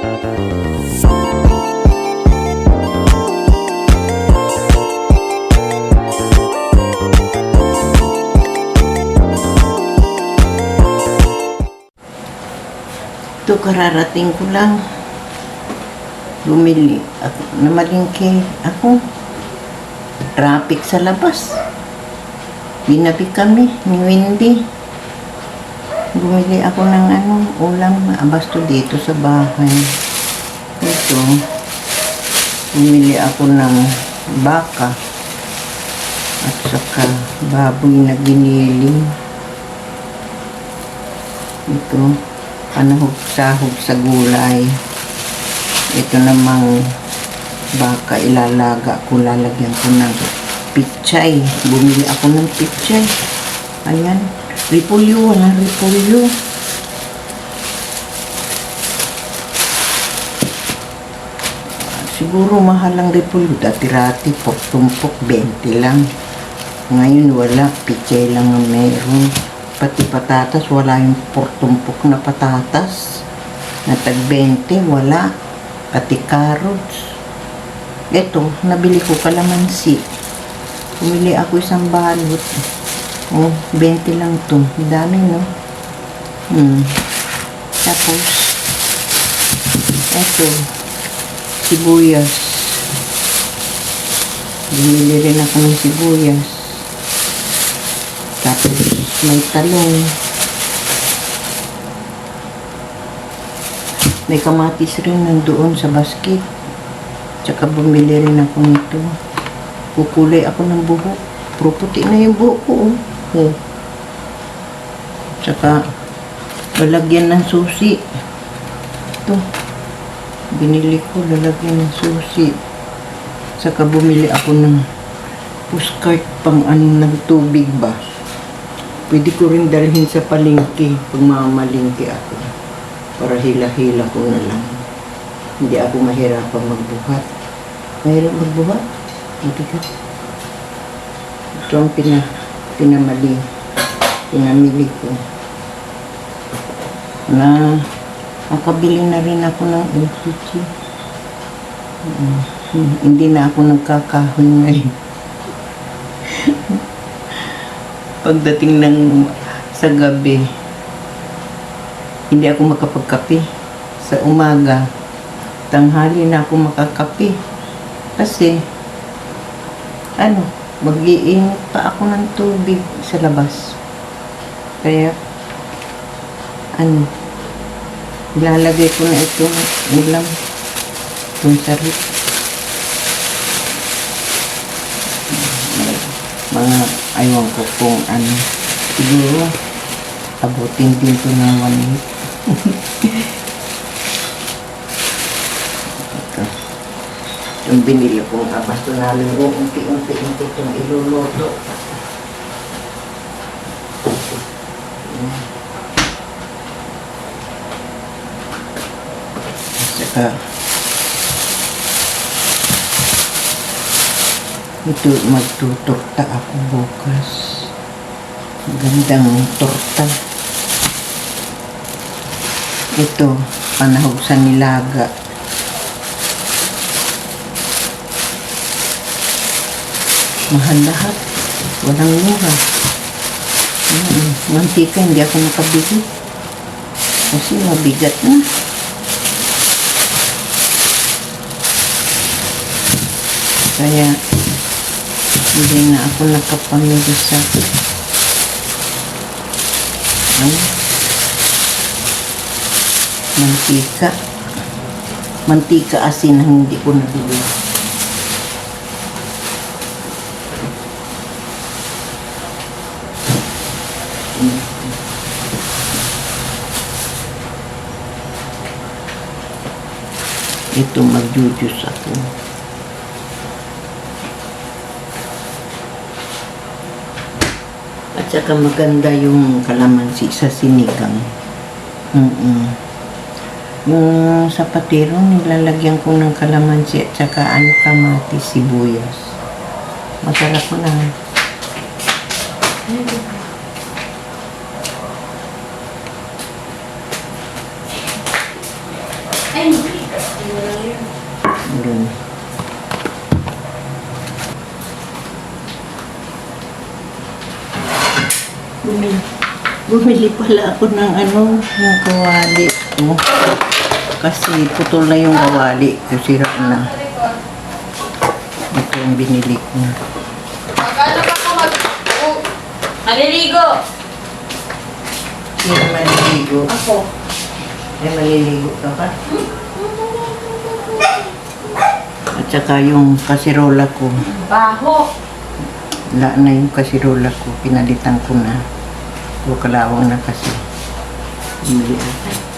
Ito, kararating ko lang. Bumili ako, namalingki ako. Traffic sa labas. Ginabi kami ni Wendy. Bumili ako ng ulam na abasto dito sa bahay. Ito, bumili ako ng baka at saka baboy na giniling. Ito, panahog-sahog sa gulay. Ito namang baka ilalaga ko, lalagyan ko ng pichay. Bumili ako ng pichay. Ayan, repolyo, walang repolyo. Siguro mahal ang repolyo. Dati-rati, tumpok 20 lang. Ngayon wala, pichay lang ang meron. Pati patatas, wala yung portumpok na patatas. Na tag 20, wala. Pati carrots. Ito, nabili ko kalamansi. Pumili ako isang balot. Oh, 20 lang to. Dami, no? Tapos, ito, sibuyas. Bumili rin ako ng sibuyas. Tapos, may talong. May kamatis rin nandoon sa basket. Tsaka bumili rin ako nito. Kukulay ako ng buhok. Pero puti na yung buhok ko. Oh. Tsaka, lalagyan ng susi. Ito. Binili ko, lalagyan ng susi. Tsaka bumili ako ng pushcart pang ng tubig ba. Pwede ko rin dalhin sa palengke pag mamalingke ako. Para hila-hila ko na lang. Hindi ako mahirapang magbuhat. Mahirap magbuhat? Hindi ka. Ito ang pinamili ko. Na, nakabili na rin ako ng LPG. Hindi na ako nagkakahoy ngayon. Pagdating ng sa gabi, hindi ako makapagkape. Sa umaga, tanghali na ako makakape. Kasi, mag-iinit pa ako ng tubig sa labas. Kaya, ilalagay ko na itong ulam kung sarip. Mga ayaw ko kung siguro abutin din ito ng 1 week. Ito yung binili kong abasto namin ko unti-unti itong iluluto. Saka ito, magtutorta ako bukas. Gandang torta. Ito, panahog sa nilaga. Mahal lahat. Walang mura. Mantika, hindi ako nakabili. Kasi mabigat na. Kaya, hindi na ako nakapamili sa mantika asin na hindi ko nabili. Ito, mag-juice ako. At saka maganda yung kalamansi sa sinigang. Yung sa patero, nilalagyan ko ng kalamansi at saka kamatis, sibuyas. Masarap na. Ay, Ganun. Bumili pala ako ng yung kawali ko. Kasi putol na yung kawali. Sira na. Ito yung binili ko. Magkano ba ako maliligo? Hindi maliligo. Ako. Ay, maliligo ka pa? At saka yung kasirola ko. Baho. Wala na yung kasirola ko. Pinalitan ko na. O kalawang na kasi. Bumili ako.